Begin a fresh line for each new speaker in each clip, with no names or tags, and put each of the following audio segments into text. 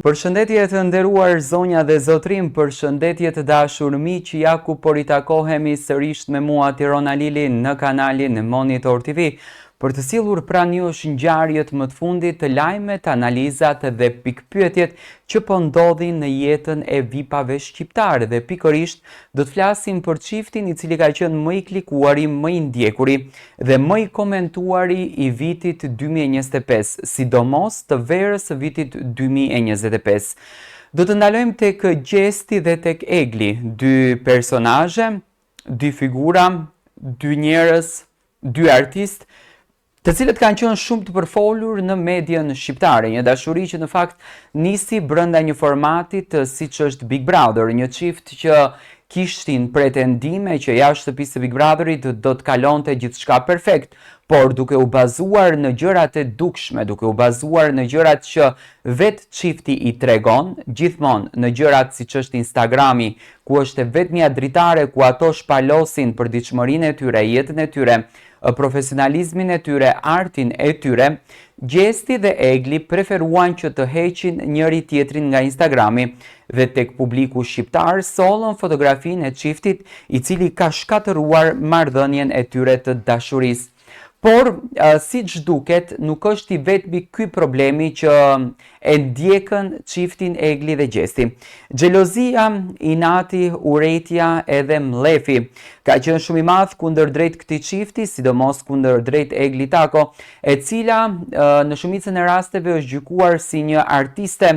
Përshëndetje të nderuar zonja dhe zotrim, përshëndetje të dashur miq, ja ku po ritakohemi sërish me mua Tirona Lili në kanalin Monitor TV për të sjellur pranë jush ngjarjet më të fundit të lajmet, analizat dhe pikpyetjet që po ndodhin në jetën e VIP-ave shqiptare dhe pikërisht do të flasim për çiftin i cili ka qenë më i klikuari, më i ndjekuri dhe më i komentuari i vitit 2025, sidomos të verës së vitit 2025. Do të ndalojmë tek Gjesti dhe tek Egli, dy personazhe, dy figura, dy njerëz, dy artist, të cilët kanë qenë shumë të përfolur në median shqiptare, një dashuri që në fakt nisi brenda një formati siç është Big Brother, një çift që kishtin pretendime që jashtë shtëpisë së Big Brotherit do të kalonte gjithçka perfekt, por duke u bazuar në gjërat e dukshme, duke u bazuar në gjërat që vetë çifti i tregon, gjithmonë në gjërat siç është Instagrami, ku është vetmja dritare ku ato shpalosin përditshmërinë e tyre, jetën e tyre, profesionalizmin e tyre, artin e tyre, Gjesti dhe Egli preferuan që të heqin njëri tjetrin nga Instagrami dhe tek publiku shqiptar sollën fotografinë e çiftit i cili ka shkatëruar marrëdhënien e tyre të dashurisë. Por, siç duket, nuk është i vetmi ky problemi që e ndjekën çiftin Egli dhe Gjesti. Xhelozia, inati, urrejtja edhe mlefi ka qenë shumë i madh kundër drejt këtij çifti, sidomos kundër drejt Egli Tako, e cila në shumicën e rasteve është gjykuar si një artiste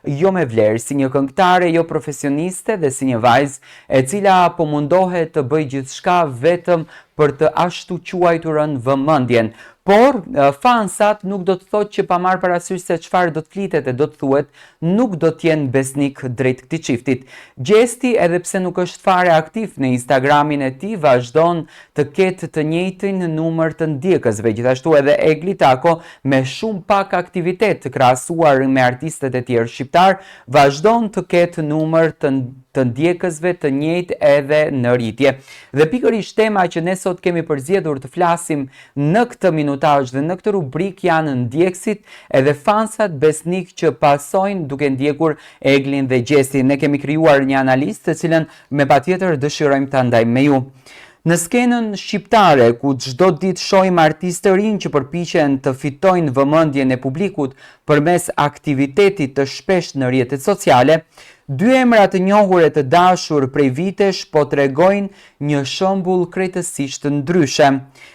jo me vlerë, si një këngëtare jo profesioniste dhe si një vajzë e cila po mundohet të bëjë gjithçka vetëm për të ashtu quajturën vëmendjen. Por, fansat nuk do të thotë që pa marrë parasysh se çfarë do të flitet e do të thuhet, nuk do të jenë besnik drejt këtij çiftit. Gjesti, edhe pse nuk është fare aktiv në Instagramin e tij, vazhdon të ketë të njëjtin numër të ndjekësve, gjithashtu edhe Egli Tako, me shumë pak aktivitet krahasuar me artistët e tjerë shqiptar, vazhdon të ketë numër të ndjekësve të njëjtë edhe në rritje. Dhe pikërisht tema që ne sot kemi përzgjedhur të flasim në këtë minutazh dhe në këtë rubrikë janë ndjekësit edhe fansat besnik që pasojnë duke ndjekur Eglin dhe Gjestin. Ne kemi krijuar një analizë të cilën me patjetër dëshirojmë ta ndajmë me ju. Në skenën shqiptare, ku çdo ditë shohim artistë të rinj që përpiqen të fitojnë vëmendjen e publikut përmes aktivitetit të shpeshtë në rrjetet sociale, dy emra të njohur e të dashur prej vitesh po tregojnë një shembull krejtësisht të ndryshe.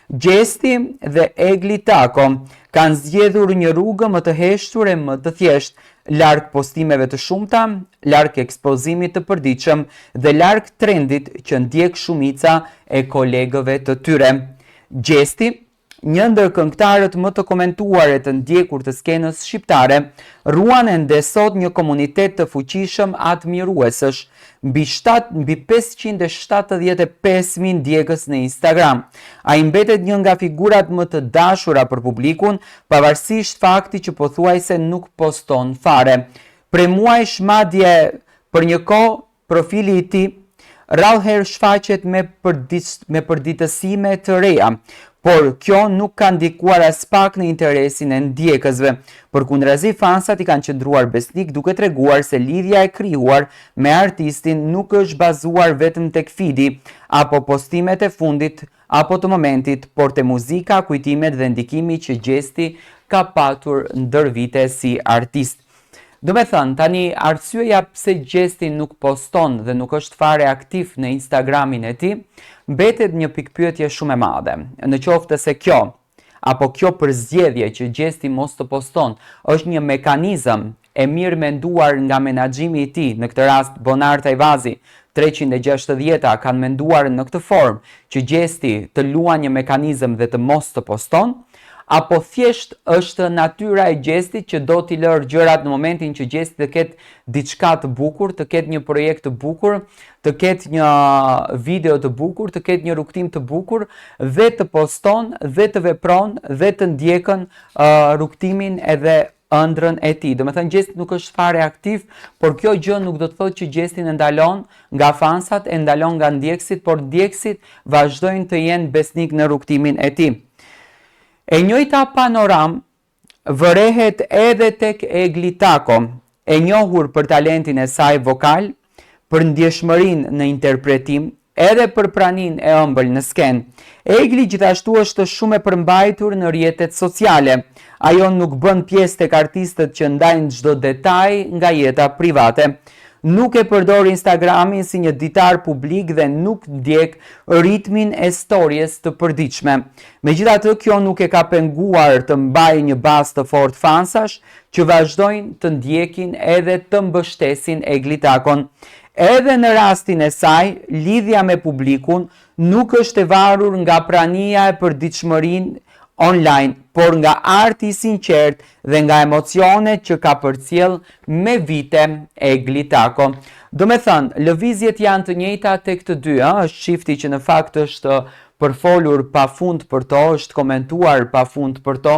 Gjesti dhe Egli Tako kanë zgjedhur një rrugë më të heshtur e më të thjeshtë, larg postimeve të shumta, larg ekspozimit të përditshëm dhe larg trendit që ndjek shumica e kolegëve të tyre. Gjesti, një ndër këngëtarët më të komentuar e të ndjekur të skenës shqiptare, ruan ende sot një komunitet të fuqishëm admiruesësh, mbi 575.000 ndjekës në Instagram. Ai mbetet një nga figurat më të dashura për publikun, pavarësisht faktit që pothuajse nuk poston fare. Prej muajsh madje për një kohë profili i tij rrallëherë shfaqet me përditësime të reja, por kjo nuk ka ndikuar as pak në interesin e ndjekësve. Përkundrazi, fansat i kanë qëndruar besnik duke treguar se lidhja e krijuar me artistin nuk është bazuar vetëm tek feedi apo postimet e fundit apo të momentit, por te muzika, kujtimet dhe ndikimi që Gjesti ka patur ndër vite si artist. Do me thënë, tani arsyeja pse Gjesti nuk poston dhe nuk është fare aktiv në Instagramin e tij, mbetet një pikpyetje shumë e madhe. Në qoftë se kjo, apo kjo përzgjedhje që Gjesti mos të poston, është një mekanizëm e mirë menduar nga menaxhimi i tij, në këtë rast Bonar Tajvazi, 360 kanë menduar në këtë formë që Gjesti të luajë një mekanizëm dhe të mos të poston, apo thjesht është natyra e Gjestit që do t'i lërë gjërat në momentin që Gjesti të ketë diçka të bukur, të ketë një projekt të bukur, të ketë një video të bukur, të ketë një rrugtim të bukur dhe të poston dhe të vepron dhe të ndjekën rrugtimin edhe ëndrrën e tij. Do me thënë Gjesti nuk është fare aktiv, por kjo gjë nuk do të thotë që Gjestin e ndalon nga fansat, e ndalon nga ndjekësit, por ndjekësit vazhdojnë të jenë besnik në rrugtimin e tij. E njëjta panoram vërehet edhe tek Egli Tako, e njohur për talentin e saj vokal, për ndjeshmërinë në interpretim, edhe për praninë e ëmbël në skenë. Egli gjithashtu është shumë e përmbajtur në rrjetet sociale. Ajo nuk bën pjesë tek artistët që ndajnë çdo detaj nga jeta private. Nuk e përdor Instagramin si një ditar publik dhe nuk ndjek ritmin e stories të përditshme. Megjithatë, kjo nuk e ka penguar të mbajë një bazë të fortë fansash që vazhdojnë të ndjekin edhe të mbështesin Eglitakon. Edhe në rastin e saj, lidhja me publikun nuk është e varur nga prania e përditshmërinë online, por nga arti i sinqert dhe nga emocionet që ka përcjell me vite Eglitako. Do me thënë, lëvizjet janë të njëjta tek të dy, është shifti që në fakt është përfolur pa fund për to, është komentuar pa fund për to,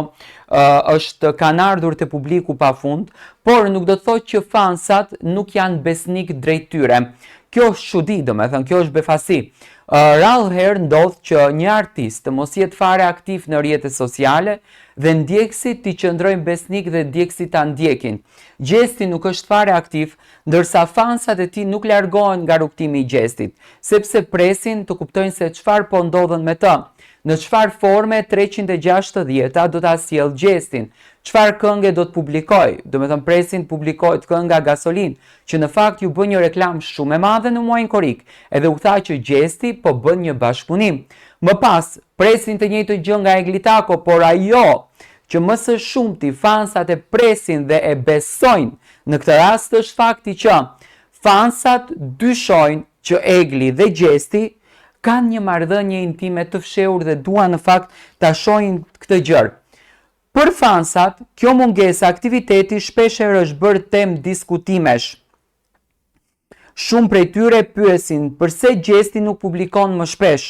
është kanë ardhur te publiku pa fund, por nuk do të thotë që fansat nuk janë besnik drejt tyre. Kjo është çudi, do me thënë, kjo është befasi. Rallë herë ndodh që një artist mos jetë fare aktiv në rrjetet sociale dhe ndjekësit t'i qëndrojnë besnik dhe ndjekësit ta ndjekin. Gjesti nuk është fare aktiv, ndërsa fansat e tij nuk largohen nga rrugtimi i Gjestit, sepse presin të kuptojnë se çfarë po ndodhen me të. Në çfarë forme 360 do ta sjell Gjestin, çfarë këngë do të publikoj, do me thënë presin publikohet kënga Gasolin, që në fakt ju bën një reklam shumë e madhe në muajin korrik, edhe u tha që Gjesti po bën një bashkëpunim. Më pas, presin të njëjtën gjë nga Eglitako, por ajo që më së shumti fansat e presin dhe e besojnë, në këtë rast është fakti që fansat dyshojnë që Egli dhe Gjesti kanë një marrëdhënie intime të fshehur dhe duan në fakt ta shohin këtë gjë. Për fansat, kjo mungesë aktiviteti shpeshherë është bërë temë diskutimesh. Shumë prej tyre pyesin pse Gjesti nuk publikon më shpesh,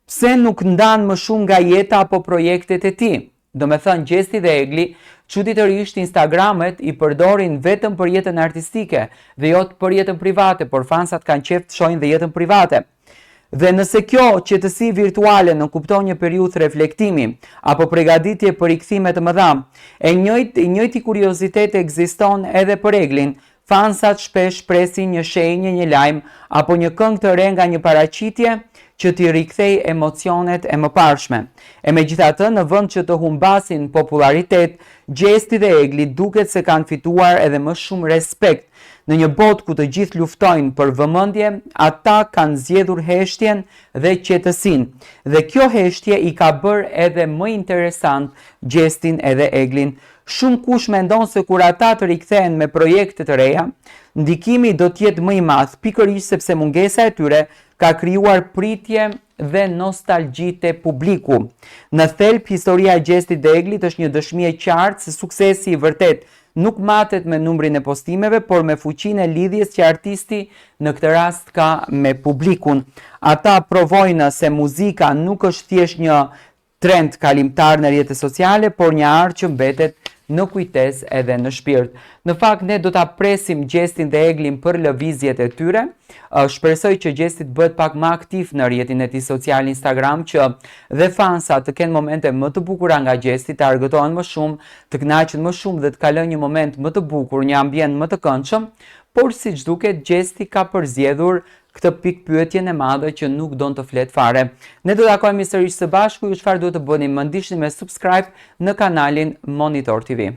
pse nuk ndan më shumë nga jeta apo projektet e tij. Do me thënë, Gjesti dhe Egli çuditërisht Instagramet i përdorin vetëm për jetën artistike dhe jo për jetën private, por fansat kanë qejf të shohin dhe jetën private. Dhe nëse kjo qetësi virtuale nuk kupton një periudhë reflektimi apo përgatitje për rikthime të mëdha, e njëjti kuriozitet ekziston edhe për Eglin. Fansat shpesh presin një shenjë, një lajm apo një këngë të re nga një paraqitje që t'i rikthej emocionet e mëparshme. E megjithatë, në vend që të humbasin popularitet, Gjesti dhe Egli duket se kanë fituar edhe më shumë respekt. Në një botë ku të gjithë luftojnë për vëmendje, ata kanë zgjedhur heshtjen dhe qetësinë. Dhe kjo heshtje i ka bërë edhe më interesant Gjestin edhe Eglin. Shumë kush mendon se kur ata të rikthehen me projekte të reja, ndikimi do të jetë më i madh, pikërisht sepse mungesa e tyre ka krijuar pritje dhe nostalgji te publiku. Në thelb, historia e Gjestit dhe Eglit është një dëshmi e qartë se suksesi i vërtet nuk matet me numrin e postimeve, por me fuqinë e lidhjes që artisti në këtë rast ka me publikun. Ata provojnë se muzika nuk është thjesht një trend kalimtar në rrjetet sociale, por një art që mbetet në kujtesë edhe në shpirt. Në fakt, ne do ta presim Gjestin dhe Eglin për lëvizjet e tyre. Shpresoj që Gjesti të bëhet pak më aktiv në rrjetin e tij social Instagram, që dhe fansat të kenë momente më të bukura nga Gjesti, të argëtohen më shumë, të kënaqen më shumë dhe të kalojnë një moment më të bukur, një ambient më të këndshëm, por siç duket Gjesti ka përzgjedhur këtë pikë pyetjen e madhe që nuk don të flet fare. Ne do të takojmë sërish së bashku, ju çfarë duhet të bëni? Më ndiqni me subscribe në kanalin Monitor TV.